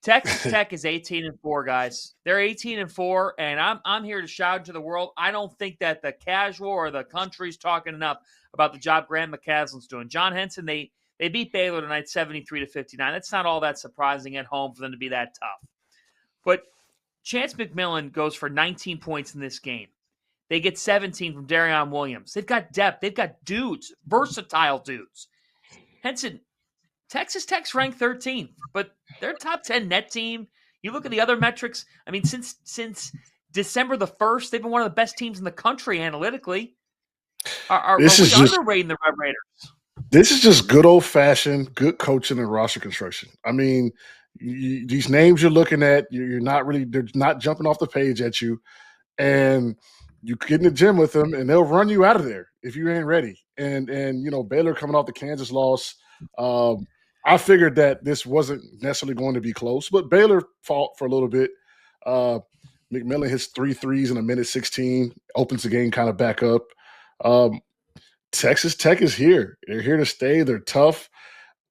Texas Tech is 18-4, guys. They're 18-4, and I'm here to shout to the world. I don't think that the casual or the country's talking enough about the job Grant McCaslin's doing. John Henson, they beat Baylor tonight 73-59. That's not all that surprising at home for them to be that tough. But Chance McMillan goes for 19 points in this game. They get 17 from Darion Williams. They've got depth. They've got dudes, versatile dudes. Henson, Texas Tech's ranked 13th, but they're a top 10 net team. You look at the other metrics. I mean, since December the 1st, they've been one of the best teams in the country analytically. Are we underrating the Red Raiders? This is just good old-fashioned, good coaching and roster construction. I mean, these names you're looking at, they're not jumping off the page at you, and you get in the gym with them, and they'll run you out of there if you ain't ready. And Baylor coming off the Kansas loss, I figured that this wasn't necessarily going to be close, but Baylor fought for a little bit. McMillan hits 3 threes in a minute 16, opens the game kind of back up. Texas Tech is here. They're here to stay. They're tough.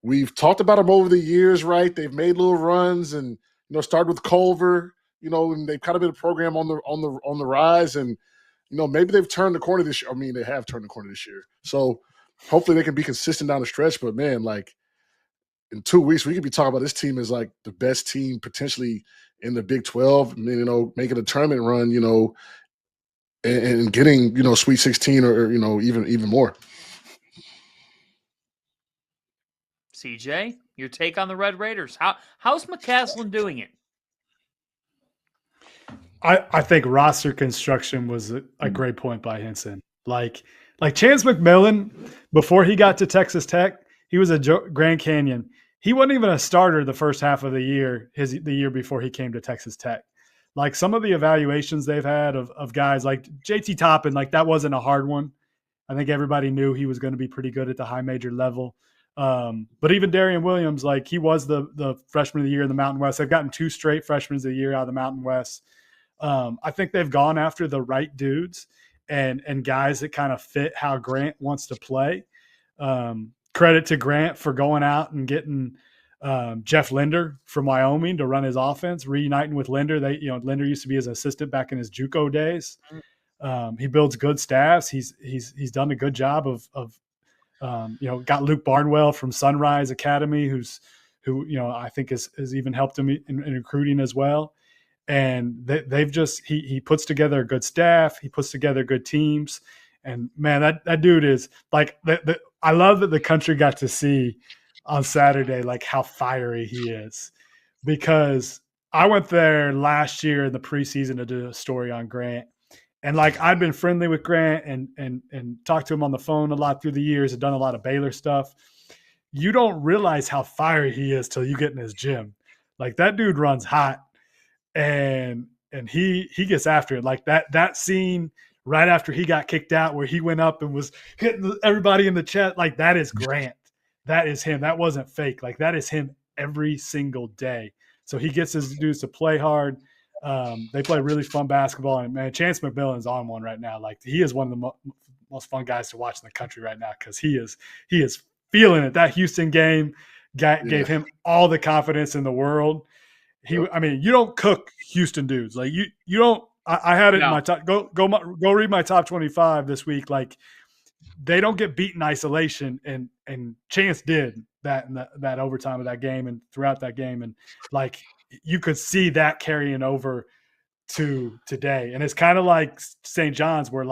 We've talked about them over the years, right? They've made little runs and, started with Culver, and they've kind of been a program on the rise. And, maybe they've turned the corner this year. I mean, they have turned the corner this year. So hopefully they can be consistent down the stretch. But, man, in 2 weeks, we could be talking about this team as the best team potentially in the Big 12, making a tournament run, and getting, Sweet 16 or even more. CJ, your take on the Red Raiders. How's McCaslin doing it? I think roster construction was a great point by Henson. Like Chance McMillan, before he got to Texas Tech, he was a Grand Canyon. He wasn't even a starter the first half of the year, the year before he came to Texas Tech. Some of the evaluations they've had of guys like JT Toppin, that wasn't a hard one. I think everybody knew he was going to be pretty good at the high major level. But even Darion Williams, he was the freshman of the year in the Mountain West. They've gotten 2 straight freshmen of the year out of the Mountain West. I think they've gone after the right dudes and guys that kind of fit how Grant wants to play. Credit to Grant for going out and getting Jeff Linder from Wyoming to run his offense, reuniting with Linder. Linder used to be his assistant back in his JUCO days. He builds good staffs. He's done a good job of got Luke Barnwell from Sunrise Academy, who I think has even helped him in recruiting as well. And he puts together a good staff. He puts together good teams. And man, that dude is I love that the country got to see on Saturday, how fiery he is, because I went there last year in the preseason to do a story on Grant. And I'd been friendly with Grant and talked to him on the phone a lot through the years, had done a lot of Baylor stuff. You don't realize how fiery he is till you get in his gym. That dude runs hot and he gets after it. That scene right after he got kicked out where he went up and was hitting everybody in the chest, that is Grant. That is him. That wasn't fake. That is him every single day. So he gets his dudes to play hard. They play really fun basketball, and man, Chance McMillan's on one right now. He is one of the most fun guys to watch in the country right now because he is feeling it. That Houston game gave him all the confidence in the world. You don't cook Houston dudes. You don't. I had it in my top. Go read my top 25 this week. They don't get beat in isolation, and Chance did that in that overtime of that game and throughout that game, and you could see that carrying over to today. And it's kind of like St. John's where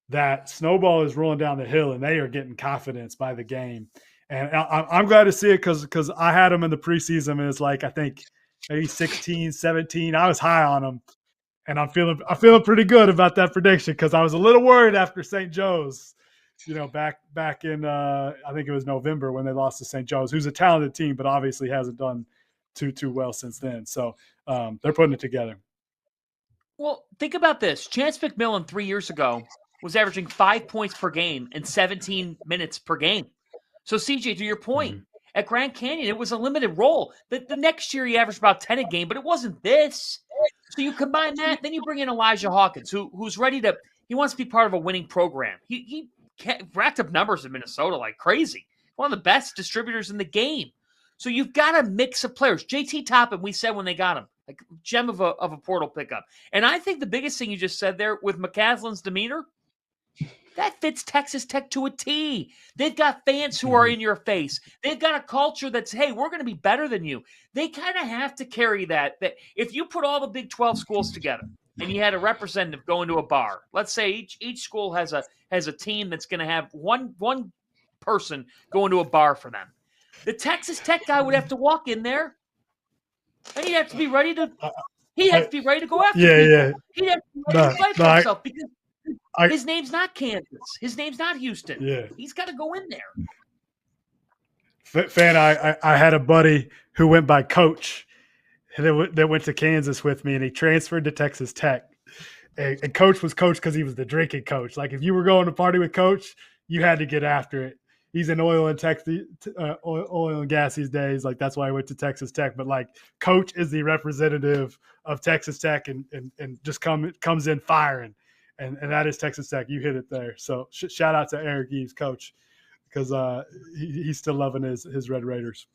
that snowball is rolling down the hill and they are getting confidence by the game. And I'm glad to see it because I had them in the preseason and it's I think maybe 16, 17. I was high on them. And I'm feeling pretty good about that prediction because I was a little worried after St. Joe's, back in I think it was November when they lost to St. Joe's, who's a talented team, but obviously hasn't done too well since then. So they're putting it together. Well, think about this. Chance McMillan 3 years ago was averaging 5 points per game and 17 minutes per game. So CJ, to your point, at Grand Canyon, it was a limited role. The next year he averaged about 10 a game, but it wasn't this. So you combine that, then you bring in Elijah Hawkins, who's ready to – he wants to be part of a winning program. He racked up numbers in Minnesota like crazy. One of the best distributors in the game. So you've got a mix of players. JT Toppin, we said when they got him, like gem of a portal pickup. And I think the biggest thing you just said there with McCaslin's demeanor, that fits Texas Tech to a T. They've got fans who are in your face. They've got a culture that's, hey, we're going to be better than you. They kind of have to carry that if you put all the Big 12 schools together and you had a representative go into a bar, let's say each school has a team that's going to have one person go into a bar for them. The Texas Tech guy would have to walk in there and he'd have to be ready to go after people. Yeah. He'd have to be ready to fight for himself because his name's not Kansas. His name's not Houston. Yeah. He's got to go in there. Fan, I had a buddy who went by Coach that went to Kansas with me, and he transferred to Texas Tech. And Coach was Coach because he was the drinking coach. Like if you were going to party with Coach, you had to get after it. He's in oil and gas these days. Like that's why I went to Texas Tech. But like Coach is the representative of Texas Tech and just comes in firing. And that is Texas Tech. You hit it there. So shout out to Eric Eves, Coach, because he's still loving his Red Raiders.